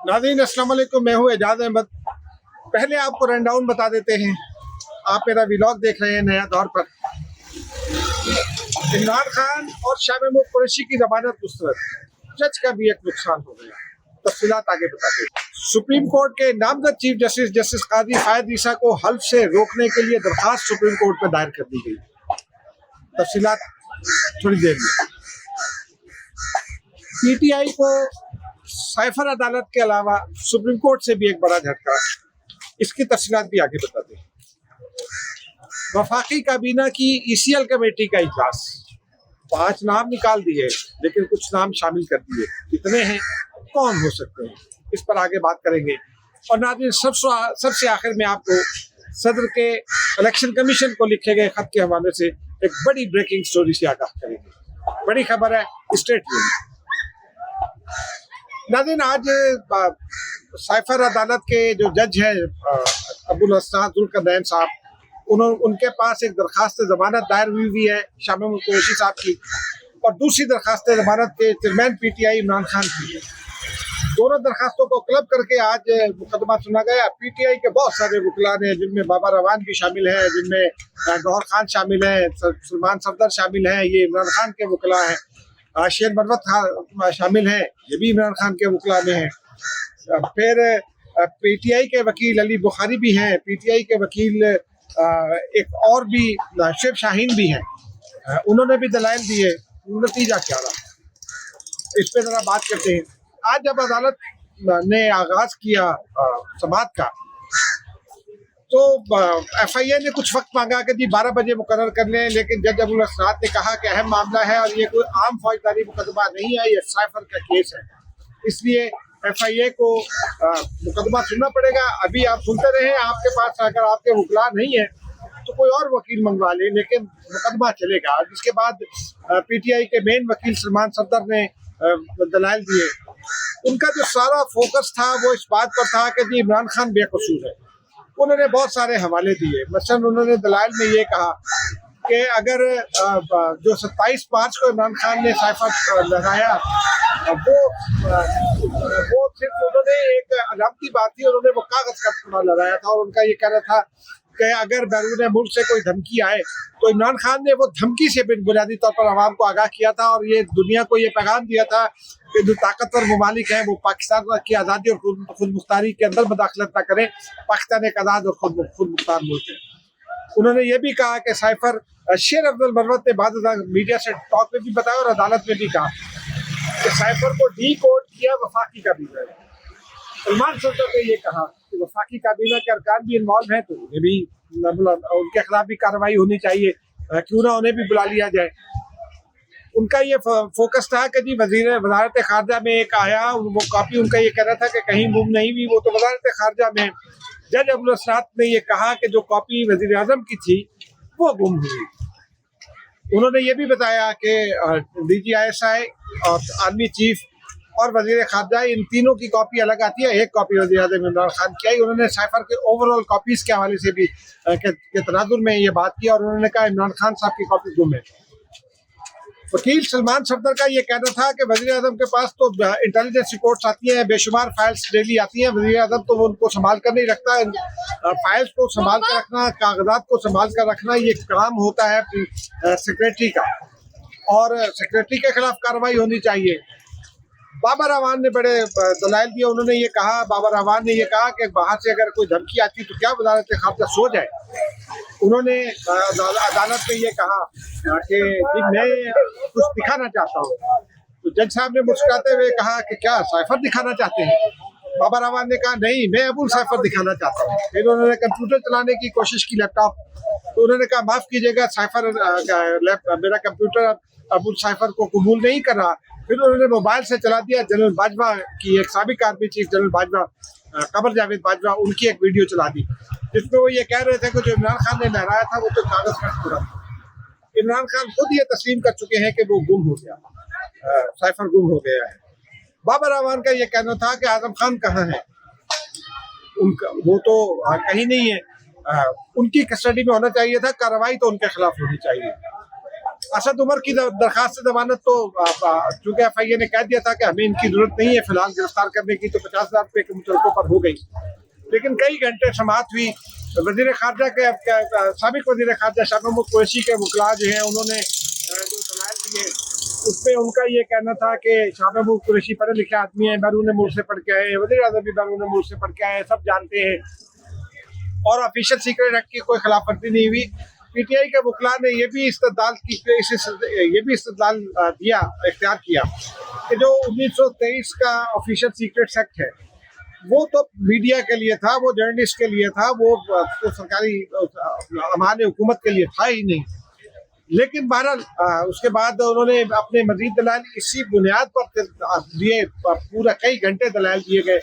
नाज़रीन अस्सलाम वालेकुम, मैं हूँ एजाज अहमद। पहले आपको रनडाउन बता देते हैं। आप मेरा व्लॉग देख रहे हैं नया दौर पर। इमरान खान और शाह महमूद कुरैशी की जमानत मुस्तरद, जज का भी एक नुकसान हो गया। तफसीलात आगे बताते हैं। सुप्रीम कोर्ट के नामजद चीफ जस्टिस जस्टिस काजी फायद ईसा को हल्फ से रोकने के लिए दरखास्त सुप्रीम कोर्ट में दायर कर दी गई। तफसीलात थोड़ी देर में। पीटीआई को साइफर अदालत के अलावा सुप्रीम कोर्ट से भी एक बड़ा झटका। इसकी तफसीलात भी आगे बताते हैं। वफाकी काबीना की ईसीएल कमेटी का इजलास, 5 नाम निकाल दिए लेकिन कुछ नाम शामिल कर दिए। कितने हैं, कौन हो सकते हैं, इस पर आगे बात करेंगे। और नाज़रीन सबसे आखिर में आपको सदर के इलेक्शन कमीशन को लिखे गए खत के हवाले से एक बड़ी ब्रेकिंग स्टोरी से आगाह करेंगे। बड़ी खबर है, स्टेट में। नाज़रीन आज साइफर अदालत के जो जज हैं अबुल हसन जुल्करनैन साहब, उनके पास एक दरखास्त जमानत दायर हुई है शाह महमूद कुरैशी साहब की, और दूसरी दरखास्त जमानत के चेयरमैन पीटीआई इमरान खान की है। दोनों दरखास्तों को क्लब करके आज मुकदमा सुना गया। पीटीआई के बहुत सारे वकील हैं, जिनमें बाबा रवान भी शामिल हैं, जिनमें गौहर खान शामिल हैं, सलमान सफदर शामिल हैं, ये इमरान खान के वकील हैं। शेर मरवत शामिल हैं, ये भी इमरान खान के वकील में हैं। फिर पीटीआई के वकील अली बुखारी भी हैं, पीटीआई के वकील एक और भी शेख शाहीन भी हैं। उन्होंने भी दलाइल दिए। नतीजा क्या रहा, इस पे जरा बात करते हैं। आज जब अदालत ने आगाज किया समाअत का, तो एफआईए ने कुछ वक्त मांगा कि जी 12 बजे मुकर्रर कर लें, लेकिन जज अबुल हसन ने कहा कि अहम मामला है और ये कोई आम फौजदारी मुकदमा नहीं है, ये साइफर का केस है, इसलिए एफआईए को मुकदमा सुनना पड़ेगा। अभी आप सुनते रहे, आपके पास अगर आपके वकील नहीं है तो कोई और वकील मंगवा ले, लेकिन मुकदमा चलेगा। जिसके बाद पीटीआई के मेन वकील सलमान सफदर ने दलाइल दिए। उनका जो सारा फोकस था वो इस बात पर था कि जी इमरान खान बेकसूर है। उन्होंने बहुत सारे हवाले दिए। मसलन उन्होंने दलाइल में ये कहा कि अगर जो 27 मार्च को इमरान खान ने साइफर लगाया, वो सिर्फ उन्होंने एक अलामती बात थी, उन्होंने वो कागज का टुकड़ा लगाया था। और उनका ये कहना था कि अगर बैरून मुल्क से कोई धमकी आए तो इमरान खान ने वो धमकी से बुनियादी तौर पर आवाम को आगाह किया था और ये दुनिया को ये पैगाम दिया था कि जो ताकतवर ममालिक हैं वो पाकिस्तान की आज़ादी और खुद मुख्तारी के अंदर मदाखलत न करें। पाकिस्तान एक आज़ाद और खुद मुख्तार मुल्क है। उन्होंने ये भी कहा कि साइफर शेर अब्दुल मरवत ने बाद मीडिया से टॉक में भी बताया और अदालत में भी कहा कि साइफर को डी कोड किया वफाकी काबीना ने। सलमान सफदर ने ये कहा कि वफाकी काबीना के अरकान भी इन्वॉल्व हैं, तो उन्हें भी उनके खिलाफ भी कार्रवाई होनी चाहिए, क्यों ना उन्हें भी बुला लिया जाए। उनका ये फोकस था कि जी वजारत खारजा में एक आया, वो कॉपी उनका ये कहना था कि कहीं गुम नहीं हुई, वो तो वजारत खारजा में। जज अबुल हसन ने ये कहा कि जो कॉपी वजीर आजम की थी वो गुम हुई। उन्होंने ये भी बताया कि DGISI और आर्मी चीफ और वजीर खारजा, इन तीनों की कॉपी अलग आती है, एक कॉपी वजीर आजम इमरान खान की आई। उन्होंने साइफर के ओवरऑल कॉपीज के हवाले से भी के तनाजुर में ये बात की और उन्होंने कहा इमरान खान साहब की कॉपी गुम है। वकील सलमान सफदर का ये कहना था कि वजीर आजम के पास तो इंटेलिजेंस रिपोर्ट्स आती हैं, बेशुमार फाइल्स डेली आती हैं, वजीर आजम तो वो उनको संभाल कर नहीं रखता। फाइल्स को संभाल कर रखना, कागजात को संभाल कर रखना, ये काम होता है सेक्रेटरी का, और सेक्रेटरी के खिलाफ कार्रवाई होनी चाहिए। बाबा रवान ने बड़े दलाइल दिए। उन्होंने ये कहा, बाबा रवान ने ये कहा कि बाहर से अगर कोई धमकी आती तो क्या वजारत खारजा सो जाए। उन्होंने अदालत में ये कहा कि मैं कुछ दिखाना चाहता हूँ, तो जज साहब ने मुस्कुराते हुए कहा कि क्या साइफर दिखाना चाहते हैं। बाबा रवान ने कहा नहीं, मैं अबुल साइफर दिखाना चाहता हूँ। फिर उन्होंने कंप्यूटर चलाने की कोशिश की, लैपटॉप, तो उन्होंने कहा माफ कीजिएगा, साइफर मेरा कंप्यूटर अबुल साइफर को कबूल नहीं कर रहा। फिर उन्होंने मोबाइल से चला दिया। जनरल बाजवा की एक साबिक army chief general Bajwa, Qamar Javed Bajwa, उनकी एक वीडियो चला दी जिसमें वो ये कह रहे थे कि जो इमरान खान ने लहराया था वो तो कागज का टुकड़ा था। इमरान खान खुद ये तस्लीम कर चुके हैं कि वो गुम हो गया, साइफर गुम हो गया है। बाबा रवान का ये कहना था कि आजम खान कहाँ है, उनका वो तो कहीं नहीं है, उनकी कस्टडी में होना चाहिए था, कार्रवाई तो उनके खिलाफ होनी चाहिए। असद उमर की दरखास्त जमानत तो चूंकि FIA ने कह दिया था कि हमें इनकी जरूरत नहीं है फिलहाल गिरफ्तार करने की, तो 50,000 रुपये के मुतलकों पर हो गई। लेकिन कई घंटे समाअत हुई। वजीर खारजा के साबिक वजीर खारजा शाह महमूद कुरैशी के वकला जो हैं उन्होंने जो दलाइल दिए उसमें उनका ये कहना था कि शाह महमूद कुरैशी पढ़े लिखे आदमी हैं, बैरून मुल्क से पढ़ के आए, वज़ीर आज़म भी बैरून मुल्क से पढ़ के आए, सब जानते हैं और ऑफिशियल सीक्रेट एक्ट की कोई खिलाफ वर्जी नहीं हुई। PTI के वकला ने ये भी इस्तदलाल दिया, इख्तियार किया कि जो 1923 का ऑफिशियल सीक्रेट एक्ट है वो तो मीडिया के लिए था, वो जर्नलिस्ट के लिए था, वो तो सरकारी अमान हुकूमत के लिए था ही नहीं। लेकिन बहरहाल उसके बाद उन्होंने अपने मजीद दलाल इसी बुनियाद पर दिए, पूरा कई घंटे दलाल दिए गए।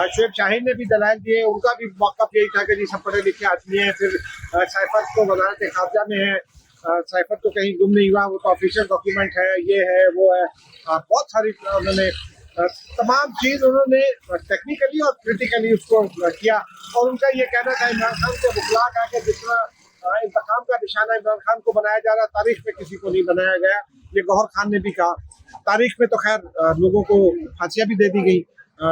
शुएब शाहीन ने भी दलाल दिए, उनका भी मौक़िफ़ यही था कि जी सब पढ़े लिखे आदमी हैं। फिर सैफत तो वज़ारत ख़ारजा में है, सैफत तो कहीं गुम नहीं हुआ, वो तो ऑफिशियल डॉक्यूमेंट है, ये है वो है। बहुत सारी उन्होंने तमाम चीज़ उन्होंने टेक्निकली और क्रिटिकली उसको किया। और उनका ये कहना था इमरान खान के वकला का कि जितना इंतकाम का निशाना इमरान खान को बनाया जा रहा, तारीख में किसी को नहीं बनाया गया। ये गौहर खान ने भी कहा। तारीख में तो खैर लोगों को फांसियाँ भी दे दी गई,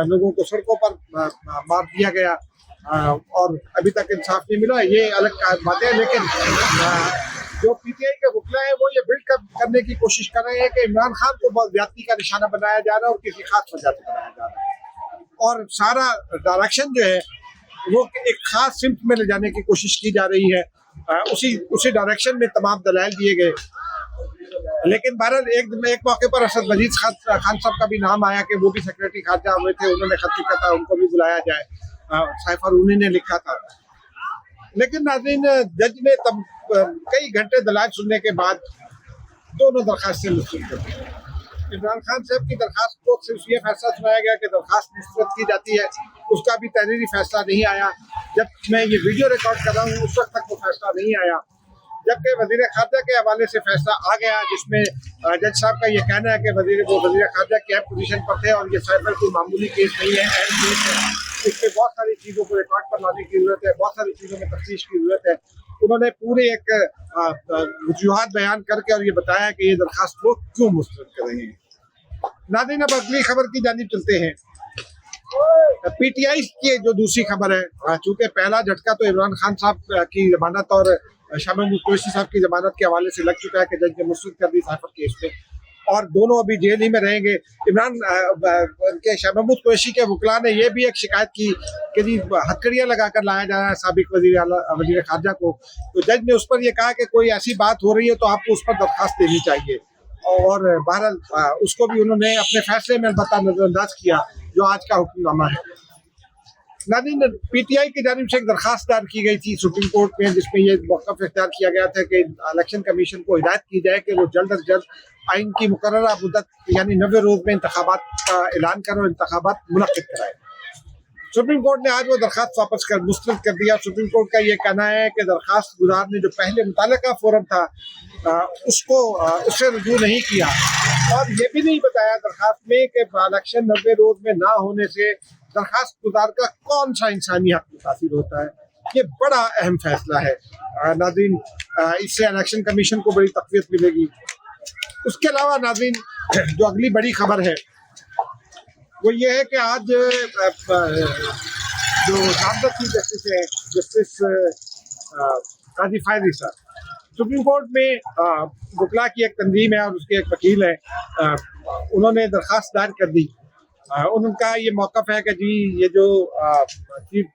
लोगों को सड़कों पर मार दिया गया और अभी तक इंसाफ नहीं मिला, ये अलग बातें हैं। लेकिन जो PTI के वकला है वो ये बिल्ड करने की कोशिश कर रहे हैं कि इमरान खान को बहुत ज्यादती का निशाना बनाया जा रहा है और किसी खास वजह से बनाया जा रहा है, और सारा डायरेक्शन जो है वो एक खास सिम्त में ले जाने की कोशिश की जा रही है। उसी डायरेक्शन में तमाम दलाइल दिए गए। लेकिन बहरहाल एक मौके पर असद मजीद खान साहब का भी नाम आया कि वो भी सेक्रेटरी खारजा हुए थे, उन्होंने खत लिखा था, उनको भी बुलाया जाए। साइफर उन्हीं ने लिखा था। लेकिन नाज़रीन, जज ने तब कई घंटे दलाइल सुनने के बाद दोनों दरखास्तें मुस्तरद कर दी। इमरान खान साहब की दरखास्त को सिर्फ ये फैसला सुनाया गया कि दरखास्त मुस्तरद की जाती है, उसका भी तहरीरी फैसला नहीं आया। जब मैं ये वीडियो रिकॉर्ड कर रहा हूँ उस वक्त तक वो फैसला नहीं आया, जबकि वज़ीर खारजा के हवाले से फैसला आ गया, जिसमें जज साहब का ये कहना है कि वज़ीर खारजा की अहम पोजीशन पर थे और ये साइबर कोई मामूली केस नहीं है, अहम केस है। इसमें बहुत सारी चीज़ों को रिकॉर्ड पर लाने की ज़रूरत है, बहुत सारी चीज़ों में तफ्तीश की ज़रूरत है। उन्होंने पूरे एक वजूहात बयान करके और ये बताया कि ये दरखास्त वो क्यों मुस्तरद कर रहे हैं। नाज़रीन, अब अगली खबर की जानिब चलते हैं। PTI की जो दूसरी खबर है, चूँकि पहला झटका तो इमरान खान साहब की जमानत और शाह महमूद कुरैशी साहब की जमानत के हवाले से लग चुका है कि जज ने मुस्तरद कर दी साइफर केस में, और दोनों अभी जेल ही में रहेंगे। इमरान के शाह महमूद कुरैशी के वकला ने यह भी एक शिकायत की कि जी हथकड़ियाँ लगा कर लाया जा रहा है साबिक वज़ीर खारजा को। तो जज ने उस पर यह कहा कि कोई ऐसी बात हो रही है तो आपको उस पर दरख्वास्त देनी चाहिए, और बहरहाल उसको भी उन्होंने अपने फैसले में अलबत्ता नजरअंदाज किया, जो आज का हुक्मनामा है। नाज़रीन, PTI की जानिब से एक दरखास्त दायर की गई थी सुप्रीम कोर्ट में, जिसमें यह मौक़िफ़ इख्तियार किया गया था कि इलेक्शन कमीशन को हिदायत की जाए कि वो जल्द अज जल्द आइन की मुकर्ररा मुद्दत यानी 90 रोज़ में इंतखाबात का ऐलान करें और इंतखाबात मुनक्किद कराए। सुप्रीम कोर्ट ने आज वो दरखास्त वापस कर मुस्तरद कर दिया। सुप्रीम कोर्ट का ये कहना है कि दरखास्त गुजार ने जो पहले मुताल्लिका फोरम था उससे रुजू नहीं किया, और ये भी नहीं बताया दरखास्त में कि इलेक्शन 90 रोज़ में ना होने से दरखास्त गुजार का कौन सा इंसानी हक मुतासिर होता है। ये बड़ा अहम फैसला है नाज़रीन, इससे इलेक्शन कमीशन को बड़ी तक़वियत मिलेगी। उसके अलावा नाज़रीन, जो अगली बड़ी खबर है वो ये है कि आज जो नामजद चीफ जस्टिस है, जस्टिस काजी फायद ईसा, सुप्रीम कोर्ट में वकला की एक तंजीम है और उसके एक वकील है, उन्होंने दरख्वास्त दायर कर दी। उनका ये मौक़िफ़ है कि जी ये जो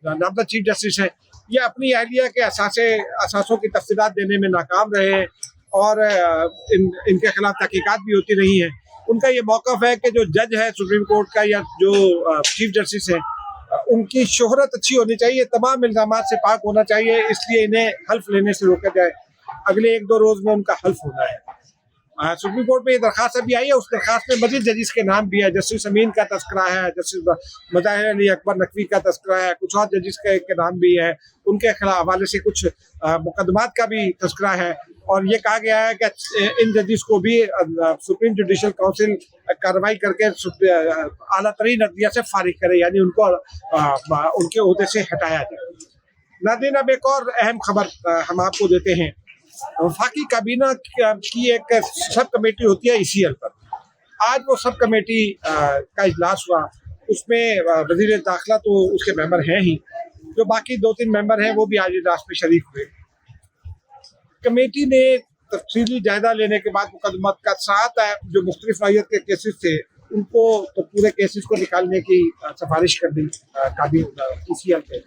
नामजद चीफ जस्टिस हैं ये अपनी अहलिया के असासों की तफसीलात देने में नाकाम रहे हैं और इनके खिलाफ तहकीकात भी होती रही हैं। उनका ये मौक़िफ़ है कि जो जज है सुप्रीम कोर्ट का या जो चीफ जस्टिस है उनकी शोहरत अच्छी होनी चाहिए, तमाम इल्ज़ामात से पाक होना चाहिए, इसलिए इन्हें हल्फ लेने से रोका जाए। अगले 1-2 रोज़ में उनका हल्फ होना है। सुप्रीम कोर्ट में ये दरख्वास्त अभी आई है, उस दरख्वास्त में मज़ीद जजिस के नाम भी है। जस्टिस अमीन का तस्करा है, जस्टिस मज़ाहिर अली अकबर नकवी का तस्करा है, कुछ और जजिस के नाम भी है, उनके खिलाफ हवाले से कुछ मुकदमात का भी तस्करा है। और ये कहा गया है कि इन जजिस को भी सुप्रीम जुडिशल काउंसिल कार्रवाई करके आला तरीन अदलिया से फारिग करे, यानी उनको उनके ओहदे से हटाया जाए। नाज़रीन, अब एक और अहम खबर हम आपको देते हैं। वफाकी काबीना की एक सब कमेटी होती है ECL पर। आज वो सब कमेटी का इजलास हुआ, उसमें वजीर दाखिला तो उसके मेंबर हैं ही, जो बाकी 2-3 मेंबर हैं वो भी आज इजलास में शरीक हुए। कमेटी ने तफसीली जायजा लेने के बाद मुकदमा का 7 जो मुख्तलिफ नौइयत के केसेस थे उनको तो पूरे केसेस को निकालने की सिफारिश कर दी ECL पे।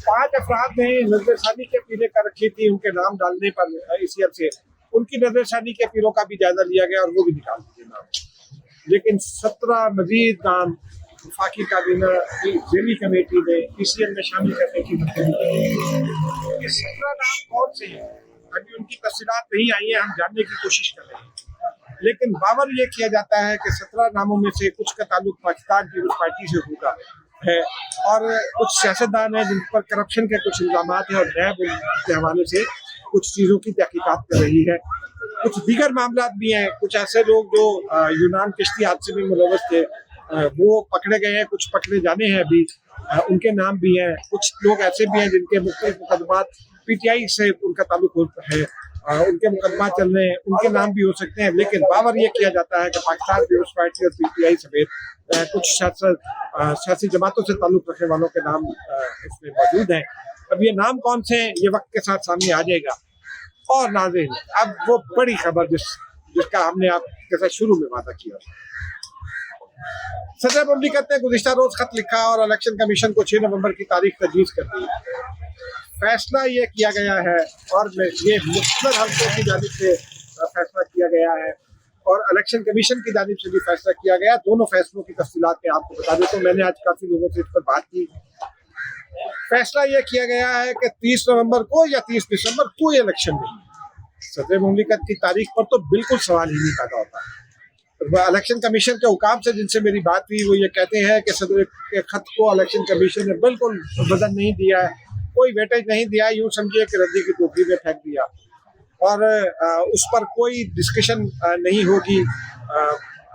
5 अफराद ने नजरसानी के पीले कर रखी थी, उनके नाम डालने पर ECL से उनकी नजरसानी के पीलों का भी जायजा लिया गया और वो भी निकाल दिए नाम। लेकिन 17 मजीद नाम वफाकी काबीना की ज़ेली कमेटी ने ECL में शामिल करने की मंजूरी। ये 17 नाम कौन से हैं अभी उनकी तफसीलात नहीं आई है, हम जानने की कोशिश कर रहे हैं। लेकिन बावर ये किया जाता है कि 17 नामों में से कुछ का ताल्लुक पाकिस्तान पीपल्स पार्टी से होगा है और कुछ सियासतदान हैं जिन पर करप्शन के कुछ इल्जाम हैं और नैब के हवाले से कुछ चीज़ों की तहकीकात कर रही है। कुछ दीगर मामला भी हैं, कुछ ऐसे लोग जो यूनान किश्ती हादसे में मुलव्वस थे वो पकड़े गए हैं, कुछ पकड़े जाने हैं अभी, उनके नाम भी हैं। कुछ लोग ऐसे भी हैं जिनके मुख्तलिफ मुकदमात PTI से उनका ताल्लुक है, उनके मुकदमा चल रहे हैं, उनके नाम भी हो सकते हैं। लेकिन बावर ये किया जाता है कि पाकिस्तान पीपल्स पार्टी और PTI समेत कुछ सियासी जमातों से ताल्लुक रखने वालों के नाम इसमें मौजूद हैं। अब ये नाम कौन से हैं ये वक्त के साथ सामने आ जाएगा। और नाज़रीन, अब वो बड़ी खबर जिसका हमने आपके साथ शुरू में वादा किया, सदर मुमलिकत ने गुज़िश्ता रोज खत लिखा और इलेक्शन कमीशन को 6 नवंबर की तारीख तजवीज़ कर दी। फैसला ये किया गया है और ये मुख्तलिफ हल्कों की जानिब से फैसला किया गया है और इलेक्शन कमीशन की जानिब से भी फैसला किया गया। दोनों फैसलों की तफसीलात मैं आपको बता देता हूँ, मैंने आज काफ़ी लोगों से इस पर बात की। फैसला ये किया गया है कि 30 नवंबर को या 30 दिसंबर कोई इलेक्शन नहीं। सदर मुमलिकत की तारीख पर तो बिल्कुल सवाल ही नहीं पैदा होता। इलेक्शन कमीशन के हुकाम से जिनसे मेरी बात हुई वो ये कहते हैं कि सदर के खत को इलेक्शन कमीशन ने बिल्कुल वजन नहीं दिया है, कोई वेटेज नहीं दिया, यूँ समझिए कि रद्दी की टोकरी में फेंक दिया और उस पर कोई डिस्कशन नहीं होगी।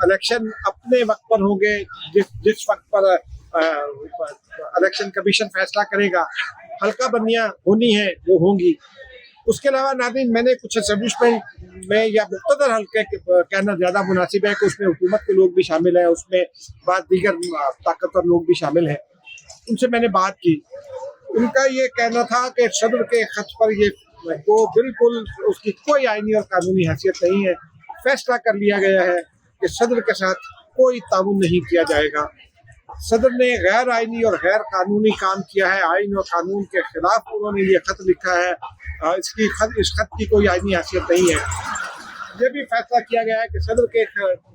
इलेक्शन अपने वक्त पर होंगे, जिस वक्त पर इलेक्शन कमीशन फैसला करेगा। हल्का बंदियाँ होनी है वो होंगी। उसके अलावा नाज़रीन, मैंने कुछ एस्टेब्लिशमेंट में या मुख्तदर हल्के कहना ज़्यादा मुनासिब है कि उसमें हुकूमत के लोग भी शामिल हैं, उसमें बाद दीगर ताकतवर लोग भी शामिल हैं। उनसे मैंने बात की, उनका ये कहना था कि सदर के खत पर ये को बिल्कुल उसकी कोई आईनी और कानूनी हैसियत नहीं है। फैसला कर लिया गया है कि सदर के साथ कोई ताउन नहीं किया जाएगा। सदर ने गैर आईनी और गैर कानूनी काम किया है, आइन और कानून के खिलाफ उन्होंने ये खत लिखा है। इस खत की कोई आईनी हैसियत नहीं है। ये भी फैसला किया गया है कि सदर के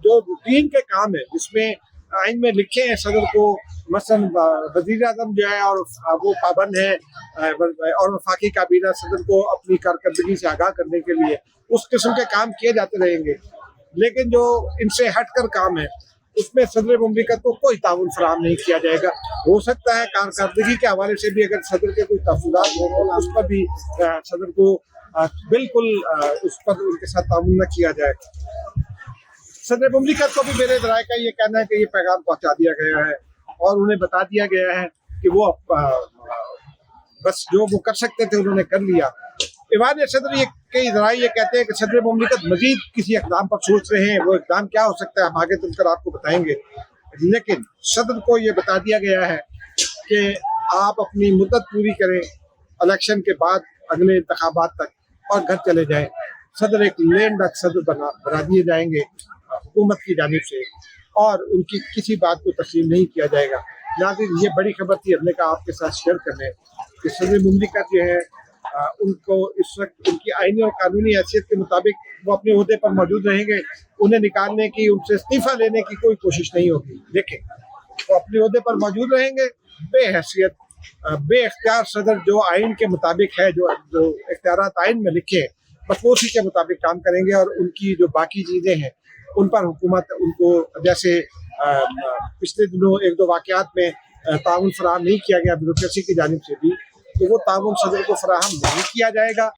जो रूटीन के काम है जिसमें आइन में लिखे हैं सदर को, मसलन वज़ीर आज़म जो है और वो पाबंद है और वफाकी काबीना सदर को अपनी कारकर्दगी से आगाह करने के लिए उस किस्म के काम किए जाते रहेंगे। लेकिन जो इनसे हटकर काम है उसमें सदर मुमलिकत को कोई ताउन फराहम नहीं किया जाएगा। हो सकता है कारकर्दगी के हवाले से भी अगर सदर के कोई तफसीलात हो तो उस पर भी सदर को बिल्कुल उस पर उनके साथ ताउन न किया जाए। सदर मुमलिकत को भी मेरे ज़राए का ये कहना है कि ये पैगाम पहुँचा दिया गया है और उन्हें बता दिया गया है कि वो बस जो वो कर सकते थे उन्होंने कर लिया। ईवान सदर ये कई ज़राए ये कहते हैं कि सदर मुमलिकत मजीद किसी इक़दाम पर सोच रहे हैं। वो इक़दाम क्या हो सकता है हम आगे चलकर आपको बताएंगे। लेकिन सदर को ये बता दिया गया है कि आप अपनी मुद्दत पूरी करें इलेक्शन के बाद अगले इंतखाबात तक और घर चले जाएं। सदर एक लेन डक सदर बना दिए जाएंगे हुकूमत की जानिब से और उनकी किसी बात को तस्लीम नहीं किया जाएगा। नाज़रीन, ये बड़ी खबर थी, हमने कहा आपके साथ शेयर करने कि सदर मुमलिकत जो है उनको इस वक्त उनकी आईनी और कानूनी हैसियत के मुताबिक वो अपने ओहदे पर मौजूद रहेंगे। उन्हें निकालने की, उनसे इस्तीफ़ा लेने की कोई कोशिश नहीं होगी। लेकिन वो अपने ओहदे पर मौजूद रहेंगे बेहैसियत बेख्तियार सदर जो आइन के मुताबिक है, जो इख्तियारात आइन में लिखे हैं बस वो उसी के मुताबिक काम करेंगे और उनकी जो बाकी चीज़ें हैं उन पर हुकूमत उनको जैसे पिछले दिनों 1-2 वाक़यात में ताउन फराहम नहीं किया गया ब्यूरोक्रेसी की जानिब से भी, तो वो ताउन सदर को फराहम नहीं किया जाएगा।